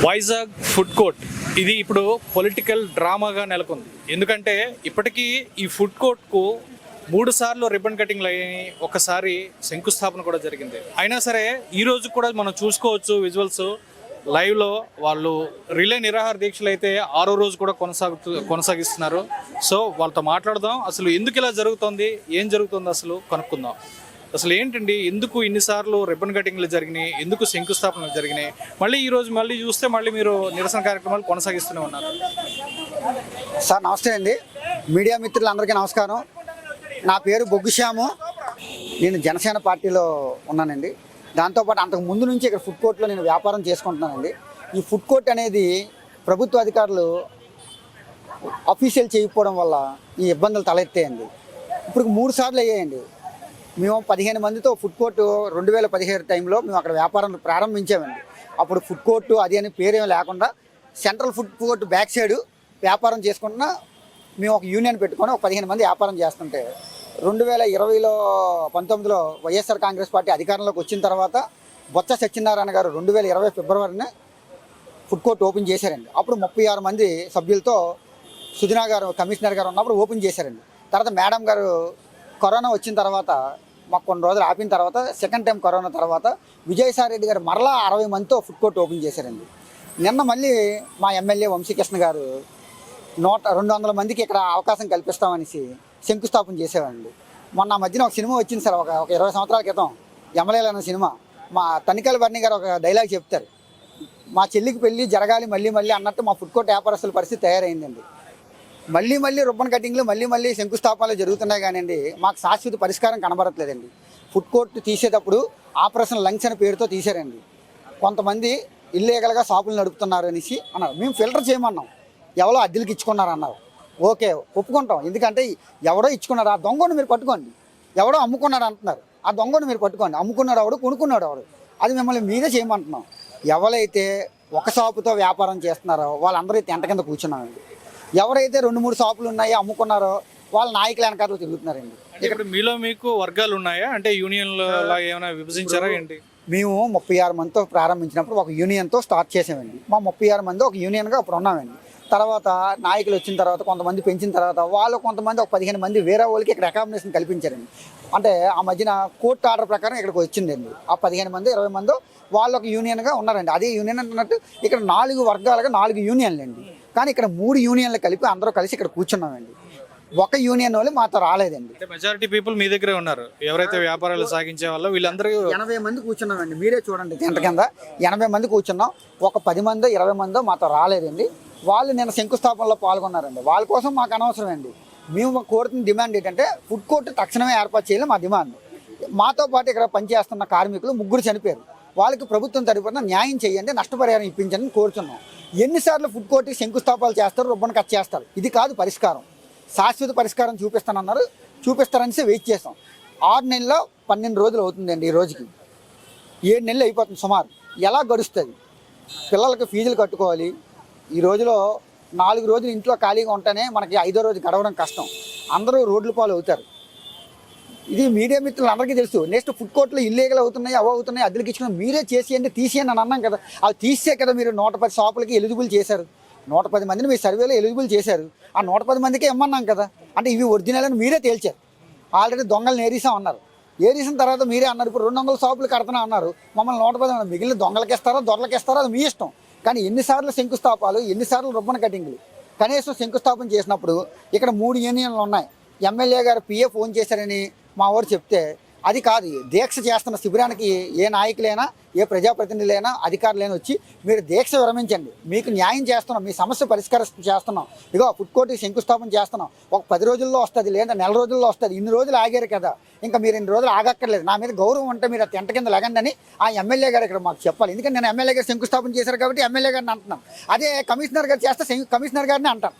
Vizag food court ఇది ఇప్పుడు political డ్రామాగా నెలకొంది. ఎందుకంటే ఇప్పటికీ ఈ ఫుడ్ కోర్ట్కు 3 సార్లు రిబ్బన్ కటింగ్లు అయ్యాయి, ఒకసారి శంకుస్థాపన కూడా జరిగింది. అయినా సరే ఈ రోజు కూడా మనం చూసుకోవచ్చు విజువల్స్ లైవ్లో వాళ్ళు రిలే నిరాహార దీక్షలు అయితే 6వ రోజు కూడా కొనసాగిస్తున్నారు. సో వాళ్ళతో మాట్లాడదాం, అసలు ఎందుకు ఇలా జరుగుతుంది, ఏం జరుగుతుంది అసలు కనుక్కుందాం. అసలు ఏంటండి, ఎందుకు ఇన్నిసార్లు రిబ్బన్ కటింగ్లు జరిగినాయి, ఎందుకు శంకుస్థాపనలు జరిగినాయి, మళ్ళీ ఈరోజు మళ్ళీ చూస్తే మళ్ళీ మీరు నిరసన కార్యక్రమాలు కొనసాగిస్తూనే ఉన్నారు. సార్ నమస్తే అండి, మీడియా మిత్రులందరికీ నమస్కారం. నా పేరు బొగ్గుశ్యాము, నేను జనసేన పార్టీలో ఉన్నానండి. దాంతోపాటు అంతకు ముందు నుంచి ఇక్కడ ఫుడ్ కోర్ట్లో నేను వ్యాపారం చేసుకుంటున్నానండి. ఈ ఫుడ్ కోర్ట్ అనేది ప్రభుత్వ అధికారులు అఫీషియల్ చేయకపోవడం వల్ల ఈ ఇబ్బందులు తలెత్తాయండి. ఇప్పుడు 3 సార్లు అయ్యాయండి. మేము 15 మందితో ఫుడ్ కోర్టు 2017 టైంలో మేము అక్కడ వ్యాపారం ప్రారంభించామండి. అప్పుడు ఫుడ్ కోర్టు అది అని పేరేం లేకుండా central food court back side వ్యాపారం చేసుకుంటున్నా మేము ఒక యూనియన్ పెట్టుకొని ఒక 15 మంది వ్యాపారం చేస్తుంటే 2019లో వైఎస్ఆర్ కాంగ్రెస్ పార్టీ అధికారంలోకి వచ్చిన తర్వాత బొత్స సత్యనారాయణ గారు 2020 ఫిబ్రవరిని ఫుడ్ కోర్ట్ ఓపెన్ చేశారండి. అప్పుడు 36 మంది సభ్యులతో సుజనా గారు కమిషనర్ గారు ఉన్నప్పుడు ఓపెన్ చేశారండి. తర్వాత మేడం గారు కరోనా వచ్చిన తర్వాత మాకు కొన్ని రోజులు ఆపిన తర్వాత సెకండ్ టైం కరోనా తర్వాత విజయసాయి రెడ్డి గారు మరలా 60 మందితో ఫుడ్ కోర్ట్ ఓపెన్ చేశారండి. నిన్న మళ్ళీ మా ఎమ్మెల్యే వంశీకృష్ణ గారు 200 మందికి ఇక్కడ అవకాశం కల్పిస్తామనేసి శంకుస్థాపన చేసేవాడండి. మొన్న మధ్యన ఒక సినిమా వచ్చింది సార్, ఒక 20 సంవత్సరాల క్రితం, ఎమ్మెల్యేలు అన్న సినిమా. మా తనికల బర్ణి గారు ఒక డైలాగ్ చెప్తారు, మా చెల్లికి పెళ్ళి జరగాలి మళ్ళీ మళ్ళీ అన్నట్టు మా ఫుడ్ కోర్ట్ వ్యాపారస్తుల పరిస్థితి తయారైందండి. మళ్ళీ రిబ్బన్ కటింగ్లు మళ్ళీ శంకుస్థాపనలు జరుగుతున్నాయి కానివ్వండి, మాకు శాశ్వత పరిష్కారం కనబడట్లేదండి. ఫుడ్ కోర్టు తీసేటప్పుడు ఆపరేషన్ లంగ్స్ అనే పేరుతో తీశారండి. కొంతమంది ఇల్లీగల్గా షాపులు నడుపుతున్నారు అనేసి అన్నారు. మేము ఫిల్టర్ చేయమన్నాం, ఎవరో అద్దెలకు ఇచ్చుకున్నారు అన్నారు. ఓకే, ఒప్పుకుంటాం, ఎందుకంటే ఎవడో ఇచ్చుకున్నారు, ఆ దొంగను మీరు పట్టుకోండి. ఎవడో అమ్ముకున్నాడు అంటున్నారు, ఆ దొంగను మీరు పట్టుకోండి. అమ్ముకున్నాడు ఎవడు, కొనుక్కున్నాడు ఎవడు, అది మిమ్మల్ని మీదే చేయమంటున్నాం. ఎవరైతే ఒక షాపుతో వ్యాపారం చేస్తున్నారో వాళ్ళందరూ టెంట కింద కూర్చున్నారండి. ఎవరైతే 2-3 షాపులు ఉన్నాయో అమ్ముకున్నారో వాళ్ళ నాయకులు వెనకాల తిరుగుతున్నారండి. ఇక్కడ మీలో మీకు వర్గాలు ఉన్నాయా, అంటే యూనియన్లో ఏమైనా విభజించారా ఏంటి? మేము 36 మందితో ప్రారంభించినప్పుడు ఒక యూనియన్తో స్టార్ట్ చేసామండి. మా 36 మంది ఒక యూనియన్గా అప్పుడు ఉన్నామండి. తర్వాత నాయకులు వచ్చిన తర్వాత కొంతమంది పెంచిన తర్వాత వాళ్ళు కొంతమంది ఒక 15 మంది వేరే వాళ్ళకి ఇక్కడ అకామిడేషన్ కల్పించారండి. అంటే ఆ మధ్యన కోర్టు ఆర్డర్ ప్రకారం ఇక్కడికి వచ్చిందండి. ఆ 15 మంది 20 మంది వాళ్ళు ఒక యూనియన్గా ఉన్నారండి. అదే యూనియన్ అన్నట్టు ఇక్కడ 4 వర్గాలుగా 4 యూనియన్లు అండి. కానీ ఇక్కడ 3 యూనియన్లు కలిపి అందరూ కలిసి ఇక్కడ కూర్చున్నామండి. ఒక యూనియన్ వాళ్ళు మాతో రాలేదండి. మెజారిటీ పీపుల్ మీ దగ్గరే ఉన్నారు, ఎవరైతే వ్యాపారాలు సాగించే వాళ్ళు వీళ్ళందరూ 80 మంది కూర్చున్నామండి. మీరే చూడండి, గంట కింద 80 మంది కూర్చున్నాం. ఒక 10 మందో 20 మందో మాతో రాలేదండి. వాళ్ళు నిన్న శంకుస్థాపనలో పాల్గొన్నారండి. వాళ్ళ కోసం మాకు అనవసరం అండి. మేము కోరుతున్న డిమాండ్ ఏంటంటే ఫుడ్ కోర్టు తక్షణమే ఏర్పాటు చేయాలి మా డిమాండ్. మాతో పాటు ఇక్కడ పనిచేస్తున్న కార్మికులు 3 చనిపోయారు, వాళ్ళకి ప్రభుత్వం తరపున న్యాయం చేయండి, నష్టపరిహారం ఇప్పించండి కోరుతున్నాం. ఎన్నిసార్లు ఫుడ్ కోర్టుకి శంకుస్థాపనలు చేస్తారు, రిబ్బన్ కట్ చేస్తారు, ఇది కాదు పరిష్కారం. శాశ్వత పరిష్కారం చూపిస్తానన్నారు, చూపిస్తారని వెయిట్ చేస్తాం. 6 నెలల్లో 12 రోజులు అవుతుందండి. ఈ రోజుకి 7 నెలలు అయిపోతుంది సుమారు. ఎలా గడుస్తుంది? పిల్లలకి ఫీజులు కట్టుకోవాలి. ఈ రోజులో 4 రోజులు ఇంట్లో ఖాళీగా ఉంటేనే మనకి 5వ రోజు గడవడం కష్టం. అందరూ రోడ్ల పాలు అవుతారు. ఇది మీడియా మిత్రులు అందరికీ తెలుసు. నెక్స్ట్ ఫుడ్ కోర్టులో ఇల్లీగల్ అవుతున్నాయి, అవుతున్నాయి, అద్దెలకు ఇచ్చుకుని మీరే చేసేయండి, తీసేయండి అని అన్నాం కదా. అది తీసే కదా మీరు 110 షాపులకి ఎలిజిబుల్ చేశారు. 110 మందిని మీ సర్వేలో ఎలిజిబుల్ చేశారు. ఆ 110 మందికే ఇమ్మన్నాం కదా. అంటే ఇవి ఒరిజినల్ అని మీరే తేల్చారు. ఆల్రెడీ దొంగలను ఏరీసాం అన్నారు. ఏరీసిన తర్వాత మీరే అన్నారు ఇప్పుడు 200 షాపులు కడతానా అన్నారు. మమ్మల్ని 110 మిగిలిన దొంగలకి ఇస్తారో దొరలకి ఇస్తారో అది మీ ఇష్టం. కానీ ఎన్నిసార్లు శంకుస్థాపాలు, ఎన్నిసార్లు రిబ్బన్ కటింగ్లు. కనీసం శంకుస్థాపన చేసినప్పుడు ఇక్కడ 3 యూనియన్లు ఉన్నాయి. ఎమ్మెల్యే గారు పిఏ ఫోన్ చేశారని మా వారు చెప్తే అది కాదు. దీక్ష చేస్తున్న శిబిరానికి ఏ నాయకులైనా, ఏ ప్రజాప్రతినిధులైనా, అధికారులైనా వచ్చి మీరు దీక్ష విరమించండి, మీకు న్యాయం చేస్తున్నాం, మీ సమస్య పరిష్కారం చేస్తున్నాం, ఇగో ఫుడ్ కోర్టుకి శంకుస్థాపన చేస్తున్నాం, ఒక 10 రోజుల్లో వస్తుంది, లేదా నెల రోజుల్లో వస్తుంది, ఇన్ని రోజులు ఆగారు కదా, ఇంకా మీరు 2 రోజులు ఆగక్కర్లేదు, నా మీద గౌరవం ఉంటే మీరు టెంట కింద లెగండి అని ఆ ఎమ్మెల్యే గారు ఇక్కడ మాకు చెప్పాలి. ఎందుకంటే నేను ఎమ్మెల్యే గారు శంకుస్థాపన చేశారు కాబట్టి ఎమ్మెల్యే గారిని అంటున్నాను. అదే కమిషనర్ గారు చేస్తే కమిషనర్ గారిని అంటాను.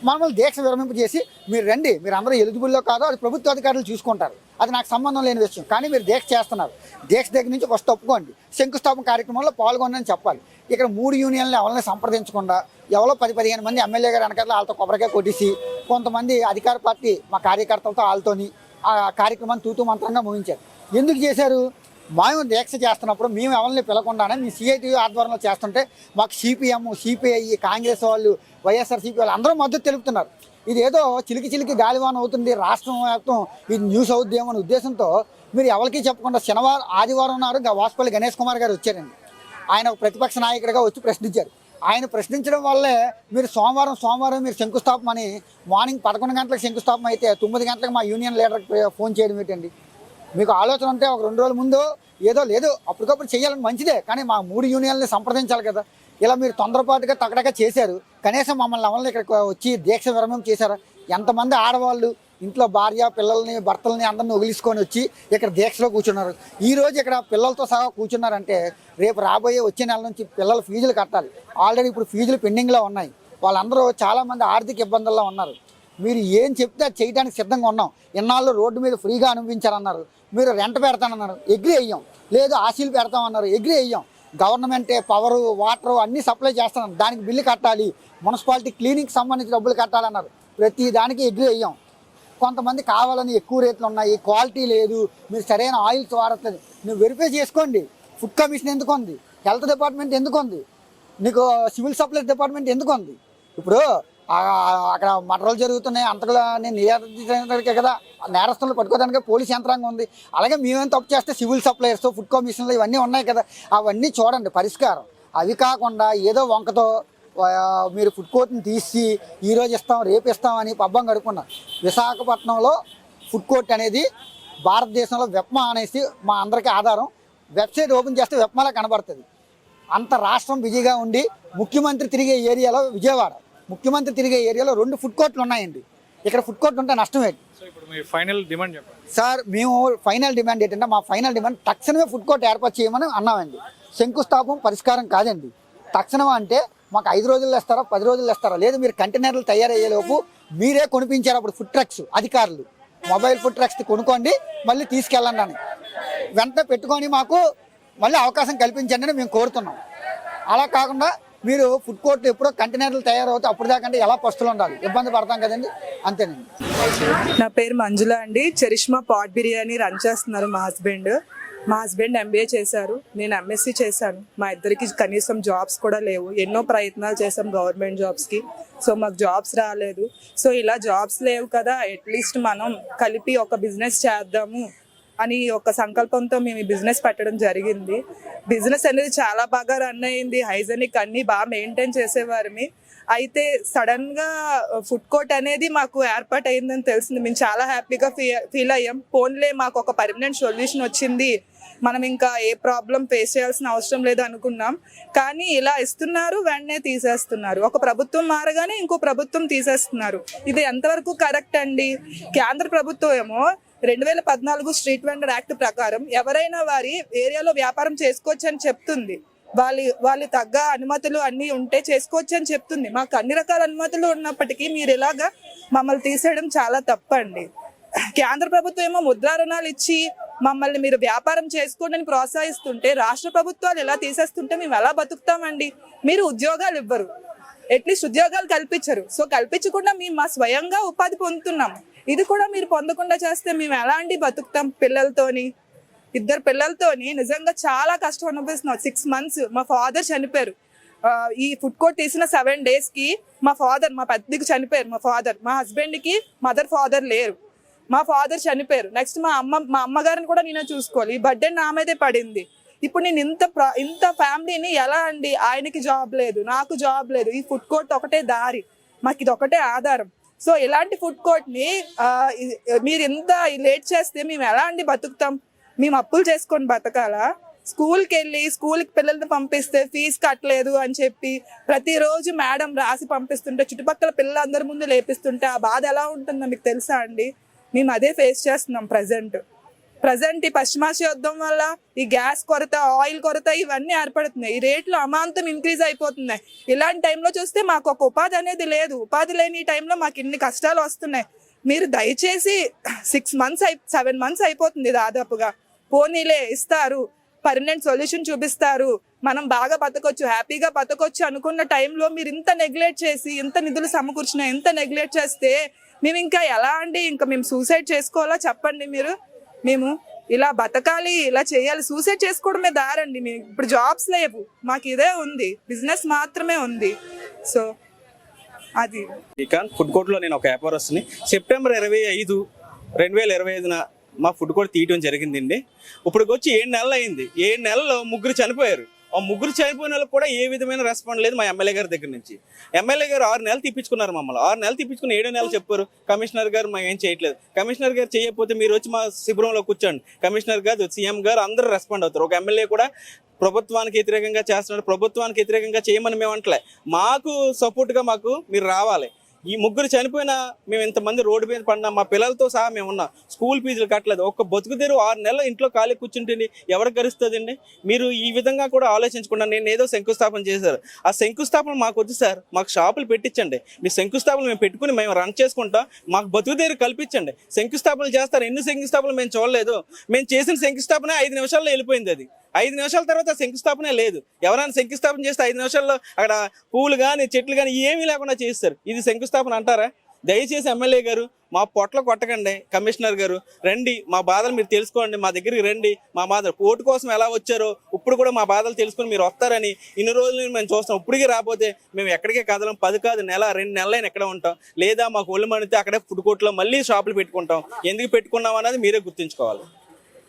మమ్మల్ని దీక్ష విరమింపు చేసి మీరు రండి, మీరు అందరూ ఎలిజిబుల్లో కాదో అది ప్రభుత్వ అధికారులు చూసుకుంటారు, అది నాకు సంబంధం లేని విషయం. కానీ మీరు దీక్ష చేస్తున్నారు, దీక్ష దగ్గర నుంచి ఫస్ట్ ఒప్పుకోండి, శంకుస్థాపన కార్యక్రమంలో పాల్గొనని చెప్పాలి. ఇక్కడ 3 యూనియన్లు ఎవరిని సంప్రదించకుండా ఎవరో 10-15 మంది ఎమ్మెల్యే గారు వెనకాల వాళ్ళతో కొబ్బరికాయ కొట్టేసి కొంతమంది అధికార పార్టీ మా కార్యకర్తలతో వాళ్ళతోని ఆ కార్యక్రమాన్ని తూతూ మంత్రంగా ముగించారు. ఎందుకు చేశారు? మేము దీక్ష చేస్తున్నప్పుడు మేము ఎవరిని పిలకుండానే మీ సిఐటి ఆధ్వర్యంలో చేస్తుంటే మాకు సిపిఎం, సిపిఐ, కాంగ్రెస్ వాళ్ళు, వైఎస్ఆర్సీపీ వాళ్ళు అందరూ మద్దతు తెలుపుతున్నారు. ఇది ఏదో చిలికి గాలివాన అవుతుంది, రాష్ట్రం మొత్తం ఇది న్యూస్ అవుద్దేమో అనే ఉద్దేశంతో మీరు ఎవరికి చెప్పకుండా శనివారం, ఆదివారం నాడు వాసుపల్లి గణేష్ కుమార్ గారు వచ్చారండి. ఆయన ఒక ప్రతిపక్ష నాయకుడిగా వచ్చి ప్రశ్నించారు. ఆయన ప్రశ్నించడం వల్లే మీరు సోమవారం మీరు శంకుస్థాపన అని మార్నింగ్ 11 గంటలకు శంకుస్థాపన అయితే 9 గంటలకు మా యూనియన్ లీడర్కి ఫోన్ చేయడం ఏంటండి? మీకు ఆలోచన ఉంటే ఒక 2 రోజుల ముందు ఏదో లేదు అప్పటికప్పుడు చేయాలని మంచిదే, కానీ మా 3 యూనియన్లని సంప్రదించాలి కదా. ఇలా మీరు తొందరపాటుగా తగడగా చేశారు. కనీసం మమ్మల్ని ఎవరిని ఇక్కడికి వచ్చి దీక్ష విరమం చేశారు. ఎంతమంది ఆడవాళ్ళు ఇంట్లో భార్య పిల్లల్ని భర్తల్ని అందరిని వదిలిసుకొని వచ్చి ఇక్కడ దీక్షలో కూర్చున్నారు. ఈరోజు ఇక్కడ పిల్లలతో సహా కూర్చున్నారంటే రేపు రాబోయే వచ్చే నెల నుంచి పిల్లల ఫీజులు కట్టాలి. ఆల్రెడీ ఇప్పుడు ఫీజులు పెండింగ్లో ఉన్నాయి. వాళ్ళందరూ చాలామంది ఆర్థిక ఇబ్బందుల్లో ఉన్నారు. మీరు ఏం చెప్తే అది చేయడానికి సిద్ధంగా ఉన్నాం. ఇన్నాళ్ళు రోడ్డు మీద ఫ్రీగా అనుభవించారన్నారు. మీరు రెంట్ పెడతానన్నారు, ఎగ్రీ అయ్యాం. లేదు ఆశీలు పెడతామన్నారు, ఎగ్రీ అయ్యాం. గవర్నమెంటే పవరు, వాటరు అన్నీ సప్లై చేస్తున్నారు, దానికి బిల్లు కట్టాలి. మున్సిపాలిటీ క్లీనింగ్కి సంబంధించి డబ్బులు కట్టాలన్నారు, ప్రతి దానికి ఎగ్రీ అయ్యాం. కొంతమంది కావాలని ఎక్కువ రేట్లు ఉన్నాయి, క్వాలిటీ లేదు, మీరు సరైన ఆయిల్స్ వాడట్లేదు. నువ్వు వెరిఫై చేసుకోండి. ఫుడ్ కమిషన్ ఎందుకు ఉంది? హెల్త్ డిపార్ట్మెంట్ ఎందుకు ఉంది? నీకు సివిల్ సప్లైస్ డిపార్ట్మెంట్ ఎందుకు ఉంది? ఇప్పుడు అక్కడ మటర్లు జరుగుతున్నాయి, అంతకులని నియంత్రించడానికే కదా, నేరస్తులను పట్టుకోవడానికి పోలీస్ యంత్రాంగం ఉంది. అలాగే మేమేం తప్పు చేస్తే సివిల్ సప్లైర్స్, ఫుడ్ కమిషన్లు ఇవన్నీ ఉన్నాయి కదా, అవన్నీ చూడండి పరిష్కారం. అవి కాకుండా ఏదో వంకతో మీరు ఫుడ్ కోర్ట్ని తీసి ఈరోజు ఇస్తాం రేపు ఇస్తామని పబ్బం గడుపుకున్నారు. విశాఖపట్నంలో ఫుడ్ కోర్ట్ అనేది భారతదేశంలో వెప్మా అనేసి మా అందరికీ ఆధారం. వెబ్సైట్ ఓపెన్ చేస్తే వెప్మాలా కనబడుతుంది. అంత రాష్ట్రం బిజీగా ఉండి ముఖ్యమంత్రి తిరిగే ఏరియాలో విజయవాడ, ముఖ్యమంత్రి తిరిగే ఏరియాలో 2 ఫుడ్ కోర్టులు ఉన్నాయండి. ఇక్కడ ఫుడ్ కోర్ట్ ఉంటే నష్టం ఏంటి? సో ఇప్పుడు మీ ఫైనల్ డిమాండ్ చెప్పండి సార్. మేము ఫైనల్ డిమాండ్ ఏంటంటే మా ఫైనల్ డిమాండ్ తక్షణమే ఫుడ్ కోర్ట్ ఏర్పాటు చేయమని అన్నామండి. శంకుస్థాపం పరిష్కారం కాదండి. తక్షణం అంటే మాకు 5 రోజుల్లో ఇస్తారా, 10 రోజుల్లో ఇస్తారా? లేదు మీరు కంటైనర్లు తయారయ్యేలోపు మీరే కొనిపించారు. అప్పుడు ఫుడ్ ట్రక్స్ అధికారులు మొబైల్ ఫుడ్ ట్రక్స్ కొనుక్కోండి, మళ్ళీ తీసుకెళ్ళండి అని వెంటనే పెట్టుకొని మాకు మళ్ళీ అవకాశం కల్పించండి అని మేము కోరుతున్నాం. అలా కాకుండా మీరు ఫుడ్ కోర్టు ఎప్పుడో కంటైనర్లు తయారవుతాయి, అప్పుడు దాకంటే ఎలా పస్తులు ఉండాలి, ఇబ్బంది పడతాం కదండి. అంతేనండి. నా పేరు మంజుల అండి. చరిష్మా పాట్ బిర్యానీ రన్ చేస్తున్నారు మా హస్బెండ్ MBA చేశారు, నేను MSc చేశాను. మా ఇద్దరికి కనీసం జాబ్స్ కూడా లేవు. ఎన్నో ప్రయత్నాలు చేసాం గవర్నమెంట్ జాబ్స్కి, సో మాకు జాబ్స్ రాలేదు. సో ఇలా జాబ్స్ లేవు కదా, అట్లీస్ట్ మనం కలిపి ఒక బిజినెస్ చేద్దాము అని ఒక సంకల్పంతో మేము ఈ బిజినెస్ పెట్టడం జరిగింది. బిజినెస్ అనేది చాలా బాగా రన్ అయింది, హైజెనిక్ అన్నీ బాగా మెయింటైన్ చేసేవారిని. అయితే సడన్గా ఫుడ్ కోర్ట్ అనేది మాకు ఏర్పాటు అయిందని తెలిసింది. మేము చాలా హ్యాపీగా ఫీల్ అయ్యాం. ఫోన్లే మాకు ఒక పర్మనెంట్ సొల్యూషన్ వచ్చింది, మనం ఇంకా ఏ ప్రాబ్లం ఫేస్ చేయాల్సిన అవసరం లేదు అనుకున్నాం. కానీ ఇలా ఇస్తున్నారు, వెంటనే తీసేస్తున్నారు. ఒక ప్రభుత్వం మారగానే ఇంకో ప్రభుత్వం తీసేస్తున్నారు. ఇది ఎంతవరకు కరెక్ట్ అండి? కేంద్ర ప్రభుత్వం ఏమో 2014 స్ట్రీట్ వెండర్ యాక్ట్ ప్రకారం ఎవరైనా వారి ఏరియాలో వ్యాపారం చేసుకోవచ్చు అని చెప్తుంది. వాళ్ళు తగ్గ అనుమతులు అన్నీ ఉంటే చేసుకోవచ్చు అని చెప్తుంది. మాకు అన్ని రకాల అనుమతులు ఉన్నప్పటికీ మీరు ఇలాగా మమ్మల్ని తీసేయడం చాలా తప్పండి. కేంద్ర ప్రభుత్వం ఏమో ముద్రా రుణాలు ఇచ్చి మమ్మల్ని మీరు వ్యాపారం చేసుకోండి అని ప్రోత్సహిస్తుంటే, రాష్ట్ర ప్రభుత్వాలు ఎలా తీసేస్తుంటే మేము ఎలా బతుకుతామండి? మీరు ఉద్యోగాలు ఇవ్వరు, అట్లీస్ట్ ఉద్యోగాలు కల్పించరు. సో కల్పించకుండా మేము మా స్వయంగా ఉపాధి పొందుతున్నాం. ఇది కూడా మీరు పొందకుండా చేస్తే మేము ఎలా అండి బతుకుతాం? పిల్లలతోని, 2 పిల్లలతోని నిజంగా చాలా కష్టం అనిపిస్తున్నాం. 6 months మా ఫాదర్ చనిపోయారు. ఈ ఫుడ్ కోర్ట్ తీసిన 7 daysకి మా పెద్దకి చనిపోయారు. మా హస్బెండ్కి మదర్ ఫాదర్ లేరు. మా ఫాదర్ చనిపోయారు. నెక్స్ట్ మా అమ్మగారిని కూడా నేనే చూసుకోవాలి. ఈ బర్డెన్ నా మీదే పడింది. ఇప్పుడు నేను ఇంత ఫ్యామిలీని ఎలా అండి? ఆయనకి జాబ్ లేదు, నాకు జాబ్ లేదు. ఈ ఫుడ్ కోర్ట్ ఒకటే దారి, మాకు ఇది ఒకటే ఆధారం. సో ఇలాంటి ఫుడ్ కోర్ట్ని మీరు ఎంత లేట్ చేస్తే మేము ఎలా అండి బతుకుతాం? మేము అప్పులు చేసుకొని బతకాలా? స్కూల్కి పిల్లల్ని పంపిస్తే ఫీజు కట్టలేదు అని చెప్పి ప్రతిరోజు మేడం రాసి పంపిస్తుంటే చుట్టుపక్కల పిల్లలందరి ముందు లేపిస్తుంటే ఆ బాధ ఎలా ఉంటుందో మీకు తెలుసా అండి? మేము అదే ఫేస్ చేస్తున్నాం ప్రజెంట్ ఈ పశ్చిమాసియా యుద్ధం వల్ల ఈ గ్యాస్ కొరత, ఆయిల్ కొరత ఇవన్నీ ఏర్పడుతున్నాయి. ఈ రేట్లు అమాంతం ఇంక్రీజ్ అయిపోతున్నాయి. ఇలాంటి టైంలో చూస్తే మాకు ఒక ఉపాధి అనేది లేదు. ఉపాధి లేని ఈ టైంలో మాకు ఇన్ని కష్టాలు వస్తున్నాయి. మీరు దయచేసి 7 months అయిపోతుంది దాదాపుగా. పోనీలే ఇస్తారు, పర్మనెంట్ సొల్యూషన్ చూపిస్తారు, మనం బాగా బతకొచ్చు, హ్యాపీగా బతకొచ్చు అనుకున్న టైంలో మీరు ఇంత నెగ్లెక్ట్ చేసి, ఇంత నిధులు సమకూర్చిన ఇంత నెగ్లెక్ట్ చేస్తే మేము ఇంకా ఎలా అండి? ఇంకా మేము సూసైడ్ చేసుకోవాలా చెప్పండి మీరు? మేము ఇలా బతకాలి, ఇలా చేయాలి, సూసైడ్ చేసుకోవడమే దారండి. ఇప్పుడు జాబ్స్ లేవు, మాకు ఇదే ఉంది, బిజినెస్ మాత్రమే ఉంది. సో అది ఫుడ్ కోర్ట్లో నేను ఒక వ్యాపారస్తుని. సెప్టెంబర్ 25, 2025 మా ఫుడ్ కోర్ట్ తీయడం జరిగిందండి. ఇప్పుడు వచ్చి 7 నెలలు అయింది. 7 నెలల్లో 3 చనిపోయారు. ఆ 3 చనిపోయిన వాళ్ళకి కూడా ఏ విధమైన రెస్పాండ్ లేదు మా ఎమ్మెల్యే గారి దగ్గర నుంచి. ఎమ్మెల్యే గారు 6 నెలలు తిప్పించుకున్నారు మమ్మల్ని. 6 నెలలు తిప్పించుకుని 7 నెలలు చెప్పారు కమిషనర్ గారు మేము ఏం చేయట్లేదు. కమిషనర్ గారు చేయకపోతే మీరు వచ్చి మా శిబిరంలో కూర్చోండి, కమిషనర్ గారు, సీఎం గారు అందరూ రెస్పాండ్ అవుతారు. ఒక ఎమ్మెల్యే కూడా ప్రభుత్వానికి వ్యతిరేకంగా చేస్తున్నాడు, ప్రభుత్వానికి వ్యతిరేకంగా చేయమని మేము అంటలే, మాకు సపోర్ట్గా మాకు మీరు రావాలి. ఈ 3 చనిపోయినా మేము ఇంతమంది రోడ్డు మీద పడినా మా పిల్లలతో సహా మేము ఉన్నాం. స్కూల్ ఫీజులు కట్టలేదు. ఒక్క బతుకుదేరు 6 నెలలు ఇంట్లో ఖాళీ కూర్చుంటుంది ఎవరికి గరుస్తుందండి? మీరు ఈ విధంగా కూడా ఆలోచించకుండా నేను ఏదో శంకుస్థాపన చేశారు. ఆ శంకుస్థాపన మాకు వద్దు సార్, మాకు షాపులు పెట్టించండి. మీ శంకుస్థాపన మేము పెట్టుకుని మేము రన్ చేసుకుంటాం, మాకు బతుకుదేరు కల్పించండి. శంకుస్థాపనలు చేస్తారు, ఎన్ని శంకుస్థాపనలు మేము చూడలేదు. మేము చేసిన శంకుస్థాపన 5 నిమిషాల్లో వెళ్ళిపోయింది. అది 5 నిమిషాల తర్వాత శంకుస్థాపనే లేదు. ఎవరైనా శంకుస్థాపన చేస్తే 5 నిమిషాల్లో అక్కడ పువ్వులు కానీ చెట్లు కానీ ఏమీ లేకుండా చేస్తారు. ఇది శంకుస్థాపన అంటారా? దయచేసి ఎమ్మెల్యే గారు మా పొట్ల కొట్టకండి. కమిషనర్ గారు రండి, మా బాధలు మీరు తెలుసుకోండి, మా దగ్గరికి రండి. మా బాధలు ఓటు కోసం ఎలా వచ్చారో ఇప్పుడు కూడా మా బాధలు తెలుసుకొని మీరు వస్తారని ఇన్ని రోజులు మేము చూస్తాం. ఇప్పటికీ రాకపోతే మేము ఎక్కడికే కదలం. 10 కాదు, నెల 2 నెలలైనా ఎక్కడ ఉంటాం. లేదా మాకు ఒళ్ళు మణితే అక్కడే ఫుడ్ కోర్ట్లో మళ్ళీ షాపులు పెట్టుకుంటాం. ఎందుకు పెట్టుకున్నాం అన్నది మీరే గుర్తుంచుకోవాలి.